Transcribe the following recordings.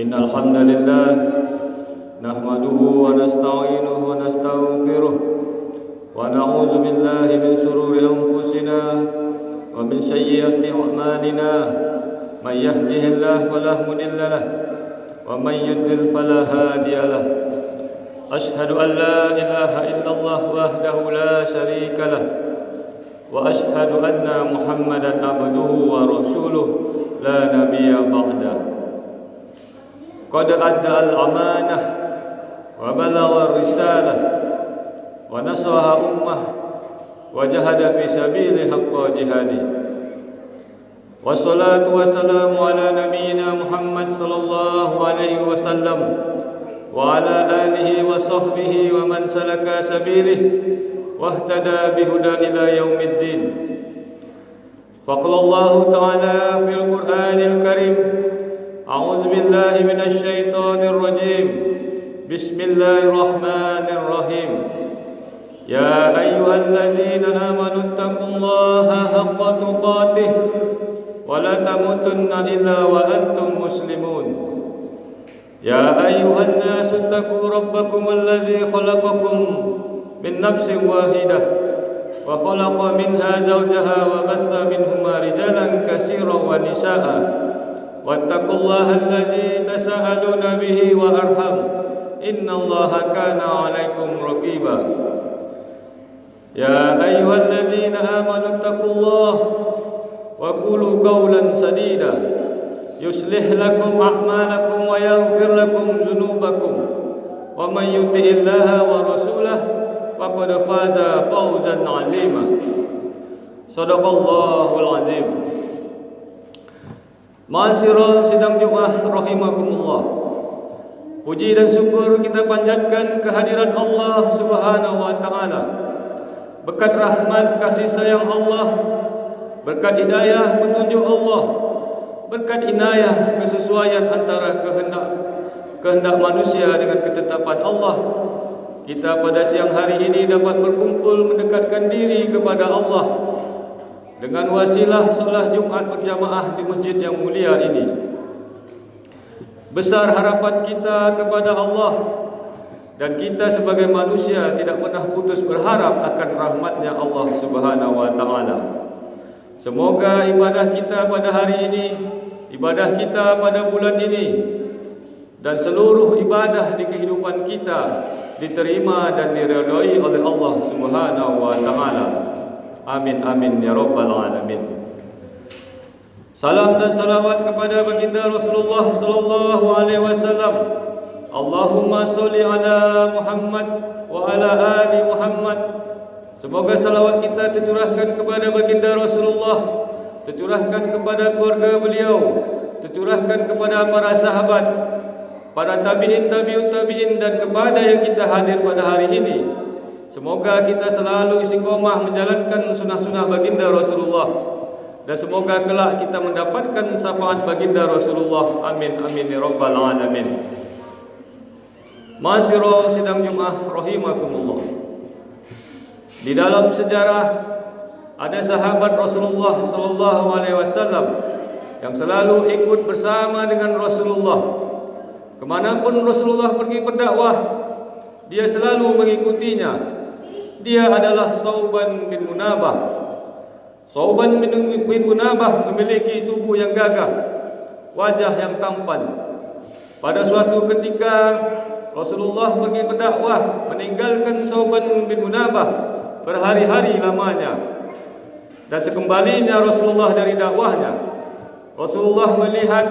إن الحمد لله نحمده ونستعينه ونستغفره ونعوذ بالله من شرور أنفسنا ومن سيئات أعمالنا من يهده الله فلا مضل له ومن يضلل فلا هادي له أشهد أن لا إله إلا الله وحده لا شريك له وأشهد أن محمدا عبده ورسوله لا نبي بعده قد أدى الأمانة وبلغ الرسالة ونصح أمة وجاهد في سبيل حق جهاده والصلاة والسلام على نبينا محمد صلى الله عليه وسلم وعلى آله وصحبه ومن سلك سبيله واهتدى بهدى إلى يوم الدين. فقال الله تعالى في القرآن الكريم: أعوذ بالله من الشيطان الرجيم. بسم الله الرحمن الرحيم. يا أيها الذين آمنوا اتقوا الله حق تقاته ولا تموتن إلا وأنتم مسلمون. يا أيها الناس اتقوا ربكم الذي خلقكم من نفس واحدة وخلق منها زوجها وبث منهما رجالا كثيرا ونساء واتقوا الله الذي تساءلون به وأرحم إن الله كان عليكم رقيبا. يا أيها الذين آمنوا اتقوا الله وقولوا قولا سديدا يصلح لكم أعمالكم ويغفر لكم ذنوبكم ومن يطع الله ورسوله فقد فاز فوزا عظيما. صدق الله العظيم. Ma'asyiral sidang Jumat rahimakumullah. Puji dan syukur kita panjatkan kehadiran Allah Subhanahu wa taala. Berkat rahmat kasih sayang Allah, berkat hidayah petunjuk Allah, berkat inayah kesesuaian antara kehendak manusia dengan ketetapan Allah, kita pada siang hari ini dapat berkumpul mendekatkan diri kepada Allah dengan wasilah salat Jumat berjamaah di masjid yang mulia ini. Besar harapan kita kepada Allah dan kita sebagai manusia tidak pernah putus berharap akan rahmatnya Allah Subhanahu wa taala. Semoga ibadah kita pada hari ini, ibadah kita pada bulan ini, dan seluruh ibadah di kehidupan kita diterima dan diridhai oleh Allah Subhanahu wa taala. Amin amin ya rabbal alamin. Salam dan salawat kepada baginda Rasulullah sallallahu alaihi wasallam. Allahumma sholli ala Muhammad wa ala ali Muhammad. Semoga salawat kita tercurahkan kepada baginda Rasulullah, tercurahkan kepada keluarga beliau, tercurahkan kepada para sahabat, para tabi'in, tabi'ut tabi'in, dan kepada yang kita hadir pada hari ini. Semoga kita selalu istiqomah menjalankan sunnah-sunnah baginda Rasulullah, dan semoga kelak kita mendapatkan syafaat baginda Rasulullah. Amin amin ya rabbal alamin. Masyarul sidang Jumat rahimakumullah. Di dalam sejarah ada sahabat Rasulullah sallallahu alaihi wasallam yang selalu ikut bersama dengan Rasulullah. Kemanapun Rasulullah pergi berdakwah, dia selalu mengikutinya. Dia adalah Sauban bin Munabah. Sauban bin Munabah memiliki tubuh yang gagah, wajah yang tampan. Pada suatu ketika Rasulullah pergi berdakwah, meninggalkan Sauban bin Munabah berhari-hari lamanya. Dan sekembalinya Rasulullah dari dakwahnya, Rasulullah melihat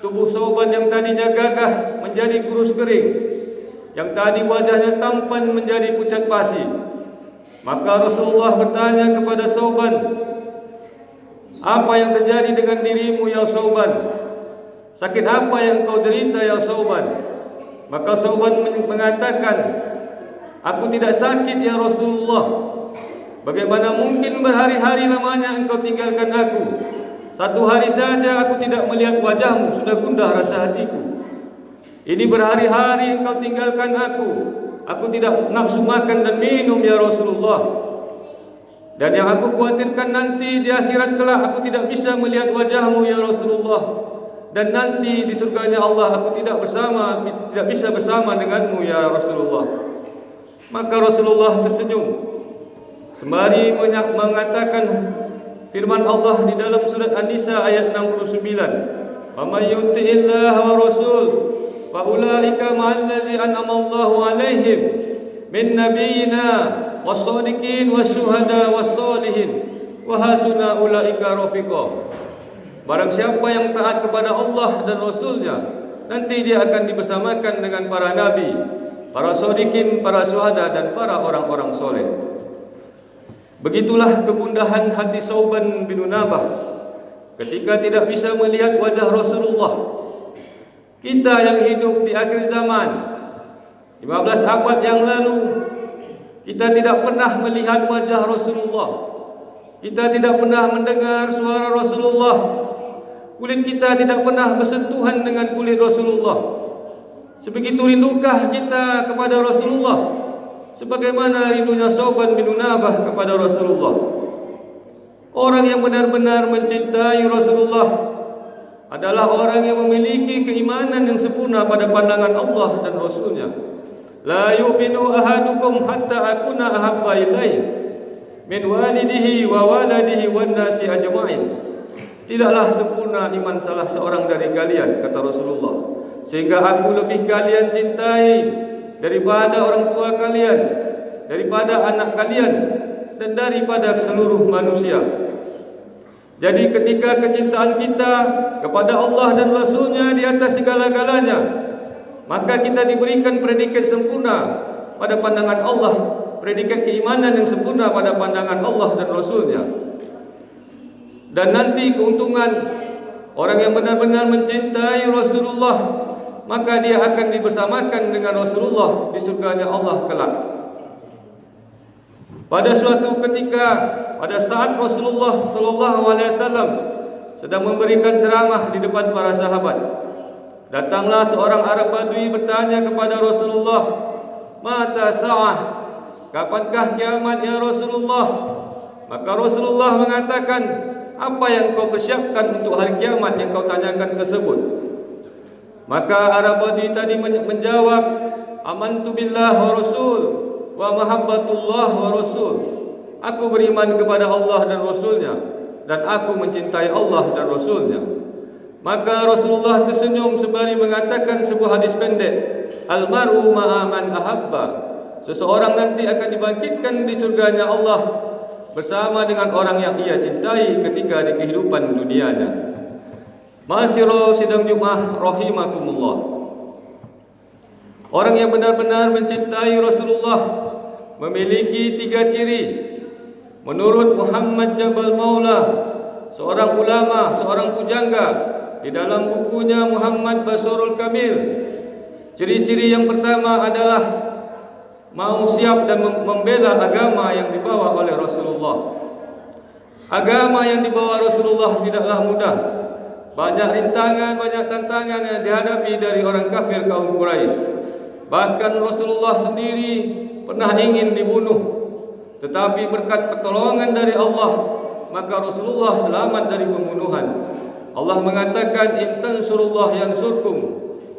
tubuh Sauban yang tadinya gagah menjadi kurus kering, yang tadi wajahnya tampan menjadi pucat pasi. Maka Rasulullah bertanya kepada Sauban, "Apa yang terjadi dengan dirimu ya Sauban? Sakit apa yang kau derita ya Sauban?" Maka Sauban mengatakan, "Aku tidak sakit ya Rasulullah. Bagaimana mungkin berhari-hari lamanya engkau tinggalkan aku? Satu hari saja aku tidak melihat wajahmu, sudah gundah rasa hatiku. Ini berhari-hari engkau tinggalkan aku. Aku tidak nafsu makan dan minum ya Rasulullah. Dan yang aku khawatirkan nanti di akhirat kelak aku tidak bisa melihat wajahmu ya Rasulullah. Dan nanti di surganya Allah aku tidak bisa bersama denganmu ya Rasulullah." Maka Rasulullah tersenyum sembari mengatakan firman Allah di dalam surat An-Nisa ayat 69, "Wa may yuti'illaha wa rasul fa ulaika ma'al ladzina an'ama Allahu 'alaihim min nabiyyina was-shadiqin wasyuhada was-shalihin wa hasuna ulaika rafiqa." Barang siapa yang taat kepada Allah dan Rasulnya, nanti dia akan dibersamakan dengan para nabi, para shadiqin, para syuhada, dan para orang-orang soleh. Begitulah kegundahan hati Sauban bin Munabah ketika tidak bisa melihat wajah Rasulullah. Kita yang hidup di akhir zaman 15 abad yang lalu, kita tidak pernah melihat wajah Rasulullah. Kita tidak pernah mendengar suara Rasulullah. Kulit kita tidak pernah bersentuhan dengan kulit Rasulullah. Sebegitu rindukah kita kepada Rasulullah, sebagaimana rindunya Sauban bin Munabah kepada Rasulullah. Orang yang benar-benar mencintai Rasulullah adalah orang yang memiliki keimanan yang sempurna pada pandangan Allah dan Rasulnya. La yu'minu ahadukum hatta akuna ahabba ilaihi min walidihi wa waladihi wan nasi ajma'in. Tidaklah sempurna iman salah seorang dari kalian, kata Rasulullah, sehingga aku lebih kalian cintai daripada orang tua kalian, daripada anak kalian, dan daripada seluruh manusia. Jadi ketika kecintaan kita kepada Allah dan Rasulnya di atas segala-galanya, maka kita diberikan predikat sempurna pada pandangan Allah, predikat keimanan yang sempurna pada pandangan Allah dan Rasulnya. Dan nanti keuntungan orang yang benar-benar mencintai Rasulullah, maka dia akan dibersamakan dengan Rasulullah di surganya Allah kelak. Pada suatu ketika, pada saat Rasulullah sallallahu alaihi wasallam sedang memberikan ceramah di depan para sahabat, datanglah seorang Arab Badui bertanya kepada Rasulullah, "Mata sa'ah? Kapankah kiamat ya Rasulullah?" Maka Rasulullah mengatakan, "Apa yang kau persiapkan untuk hari kiamat yang kau tanyakan tersebut?" Maka Arab Badui tadi menjawab, Amantu billah wa rasul wa mahabbatullah wa rasul. Aku beriman kepada Allah dan Rasulnya, dan aku mencintai Allah dan Rasulnya. Maka Rasulullah tersenyum sembari mengatakan sebuah hadis pendek, Al-mar'u ma'a man ahabba. Seseorang nanti akan dibangkitkan di surganya Allah bersama dengan orang yang ia cintai ketika di kehidupan dunianya. Ma'asyiral sidang Jumat rahimakumullah. Orang yang benar-benar mencintai Rasulullah memiliki 3 ciri. Menurut Muhammad Jabal Maula, seorang ulama, seorang pujangga, di dalam bukunya Muhammad Basarul Kamil, ciri-ciri yang pertama adalah mau siap dan membela agama yang dibawa oleh Rasulullah. Agama yang dibawa Rasulullah tidaklah mudah. Banyak rintangan, banyak tantangan yang dihadapi dari orang kafir kaum Quraisy. Bahkan Rasulullah sendiri pernah ingin dibunuh, tetapi berkat pertolongan dari Allah, maka Rasulullah selamat dari pembunuhan. Allah mengatakan, in tansurullah yansurkum.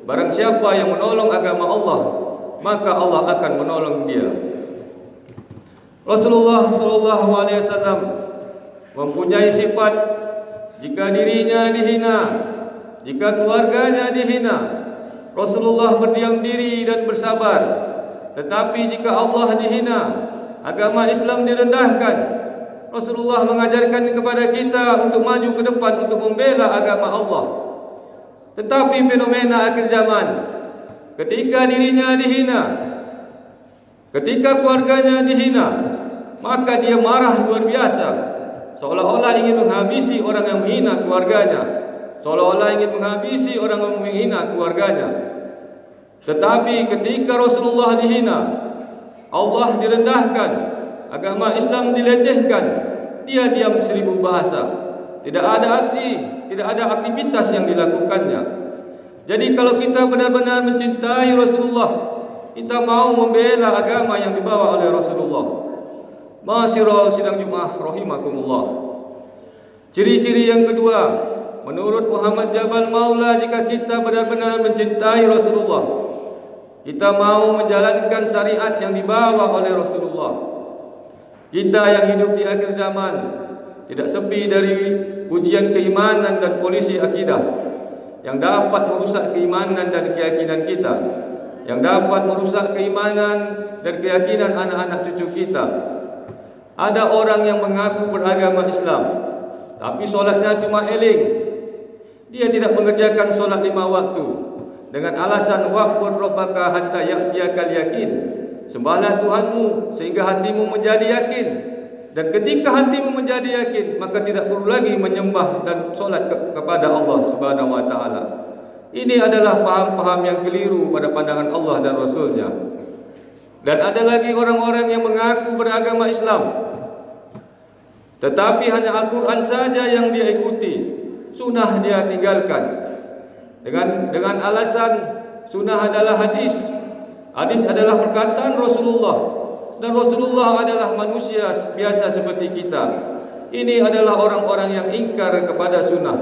Barang siapa yang menolong agama Allah, maka Allah akan menolong dia. Rasulullah SAW mempunyai sifat, jika dirinya dihina, jika keluarganya dihina, Rasulullah berdiam diri dan bersabar. Tetapi jika Allah dihina, agama Islam direndahkan, Rasulullah mengajarkan kepada kita untuk maju ke depan untuk membela agama Allah. Tetapi fenomena akhir zaman, ketika dirinya dihina, ketika keluarganya dihina, maka dia marah luar biasa, seolah-olah ingin menghabisi orang yang menghina keluarganya, seolah-olah ingin menghabisi orang yang menghina keluarganya. Tetapi ketika Rasulullah dihina, Allah direndahkan, agama Islam dilecehkan, dia diam 1000 bahasa. Tidak ada aksi, tidak ada aktivitas yang dilakukannya. Jadi kalau kita benar-benar mencintai Rasulullah, kita mau membela agama yang dibawa oleh Rasulullah. Ma'asyiral sidang Jumat rahimakumullah. Ciri-ciri yang kedua, menurut Muhammad Jabal Maula, jika kita benar-benar mencintai Rasulullah, kita mau menjalankan syariat yang dibawa oleh Rasulullah. Kita yang hidup di akhir zaman tidak sepi dari ujian keimanan dan polisi akidah yang dapat merusak keimanan dan keyakinan kita, yang dapat merusak keimanan dan keyakinan anak-anak cucu kita. Ada orang yang mengaku beragama Islam, tapi solatnya cuma eling. Dia tidak mengerjakan solat 5 waktu dengan alasan wa'bud rabbaka hatta ya'tiyakal yakin. Sembahlah Tuhanmu sehingga hatimu menjadi yakin. Dan ketika hatimu menjadi yakin, maka tidak perlu lagi menyembah dan solat kepada Allah Subhanahu wa taala. Ini adalah paham-paham yang keliru pada pandangan Allah dan Rasulnya. Dan ada lagi orang-orang yang mengaku beragama Islam, tetapi hanya Al-Quran saja yang dia ikuti, sunnah dia tinggalkan. Dengan alasan sunnah adalah hadis, hadis adalah perkataan Rasulullah, dan Rasulullah adalah manusia biasa seperti kita. Ini adalah orang-orang yang ingkar kepada sunnah.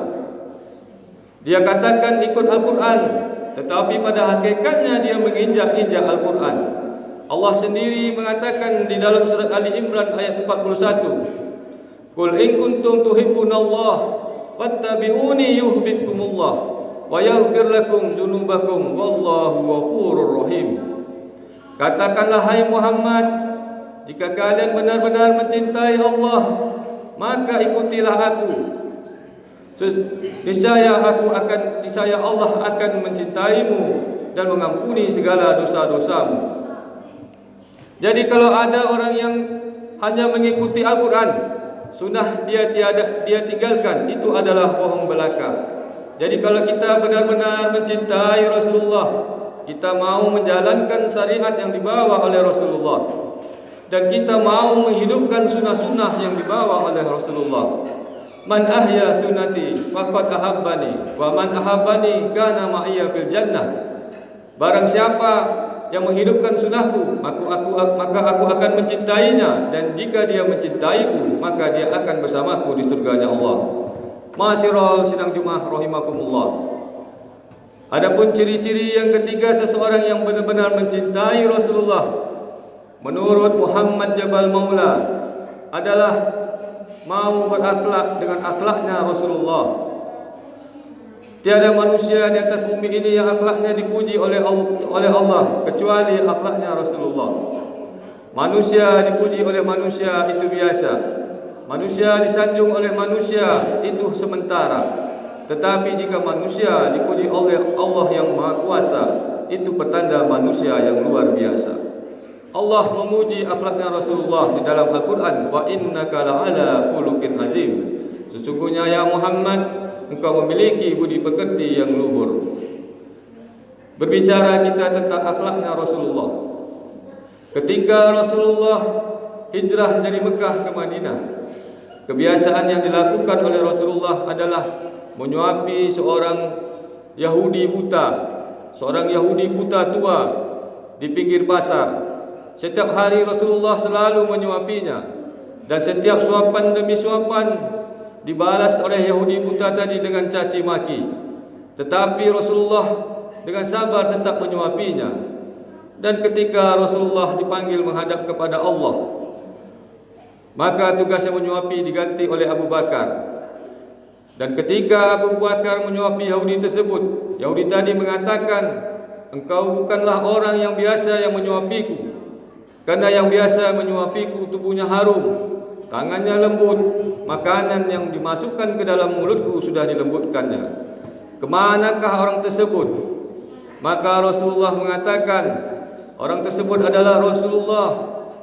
Dia katakan ikut Al-Quran, tetapi pada hakikatnya dia menginjak-injak Al-Quran. Allah sendiri mengatakan di dalam surat Ali Imran ayat 41, Qul in kuntum tuhibbunallah fattabi'uni yuhibbukumullah wa yaghfir lakum dzunubakum wallahu ghafurur rahim. Katakanlah hai Muhammad, jika kalian benar-benar mencintai Allah, maka ikutilah aku. Niscaya Allah akan mencintaimu dan mengampuni segala dosa-dosamu. Jadi kalau ada orang yang hanya mengikuti Al-Quran, sunnah dia tinggalkan, itu adalah bohong belaka. Jadi kalau kita benar-benar mencintai Rasulullah, kita mau menjalankan syariat yang dibawa oleh Rasulullah, dan kita mau menghidupkan sunnah-sunnah yang dibawa oleh Rasulullah. Man ahya sunnati faqad ahabbani wa man ahabbani kana ma'iya fil jannah. Barang siapa yang menghidupkan sunnahku, maka aku akan mencintainya, dan jika dia mencintaiku, maka dia akan bersamaku di surganya Allah. Ma'asyiral sidang Jumat rahimakumullah. Adapun ciri-ciri yang ketiga seseorang yang benar-benar mencintai Rasulullah menurut Muhammad Jabal Maula adalah mau berakhlak dengan akhlaknya Rasulullah. Tiada manusia di atas bumi ini yang akhlaknya dipuji oleh Allah kecuali akhlaknya Rasulullah. Manusia dipuji oleh manusia itu biasa. Manusia disanjung oleh manusia itu sementara. Tetapi jika manusia dipuji oleh Allah yang Maha Kuasa, itu pertanda manusia yang luar biasa. Allah memuji akhlaknya Rasulullah di dalam Al-Quran, wa innaka la'ala khuluqin azim. Sesungguhnya ya Muhammad, engkau memiliki budi pekerti yang luhur. Berbicara kita tentang akhlaknya Rasulullah, ketika Rasulullah hijrah dari Mekah ke Madinah, kebiasaan yang dilakukan oleh Rasulullah adalah menyuapi seorang Yahudi buta, seorang Yahudi buta tua di pinggir pasar. Setiap hari Rasulullah selalu menyuapinya, dan setiap suapan demi suapan dibalas oleh Yahudi buta tadi dengan caci maki. Tetapi Rasulullah dengan sabar tetap menyuapinya. Dan ketika Rasulullah dipanggil menghadap kepada Allah, maka tugasnya menyuapi diganti oleh Abu Bakar. Dan ketika Abu Bakar menyuapi Yahudi tersebut, Yahudi tadi mengatakan, engkau bukanlah orang yang biasa yang menyuapiku, karena yang biasa menyuapiku tubuhnya harum, tangannya lembut, makanan yang dimasukkan ke dalam mulutku sudah dilembutkannya. Kemanakah orang tersebut? Maka Rasulullah mengatakan, orang tersebut adalah Rasulullah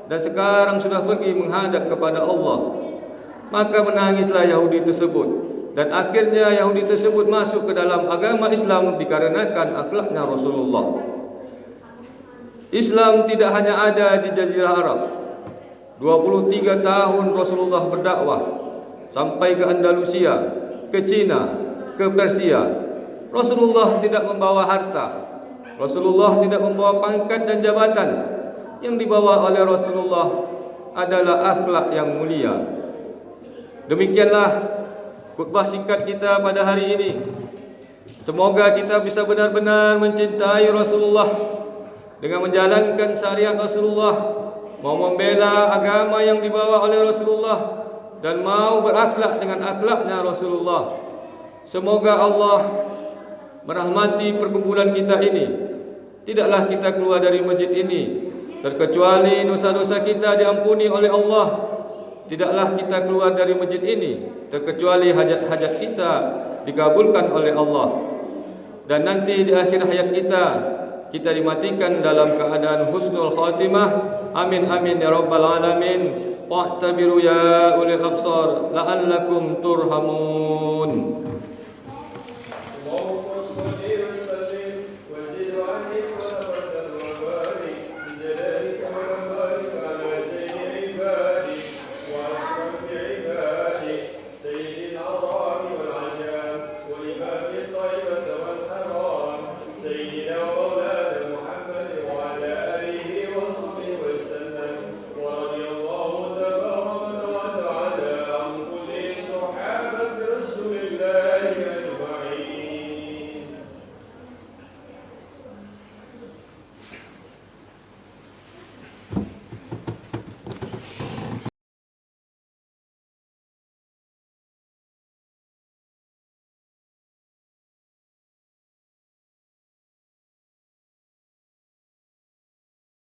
dan sekarang sudah pergi menghadap kepada Allah. Maka menangislah Yahudi tersebut, dan akhirnya Yahudi tersebut masuk ke dalam agama Islam dikarenakan akhlaknya Rasulullah. Islam tidak hanya ada di Jazirah Arab. 23 tahun Rasulullah berdakwah sampai ke Andalusia, ke Cina, ke Persia. Rasulullah tidak membawa harta, Rasulullah tidak membawa pangkat dan jabatan. Yang dibawa oleh Rasulullah adalah akhlak yang mulia. Demikianlah khutbah singkat kita pada hari ini. Semoga kita bisa benar-benar mencintai Rasulullah dengan menjalankan syariat Rasulullah, mau membela agama yang dibawa oleh Rasulullah, dan mau berakhlak dengan akhlaknya Rasulullah. Semoga Allah merahmati perkumpulan kita ini. Tidaklah kita keluar dari masjid ini terkecuali dosa-dosa kita diampuni oleh Allah. Tidaklah kita keluar dari masjid ini terkecuali hajat-hajat kita dikabulkan oleh Allah. Dan nanti di akhir hayat kita dimatikan dalam keadaan husnul khatimah. Amin amin ya rabbal alamin. Wa'tabiru ya ulil absar la'allakum turhamun.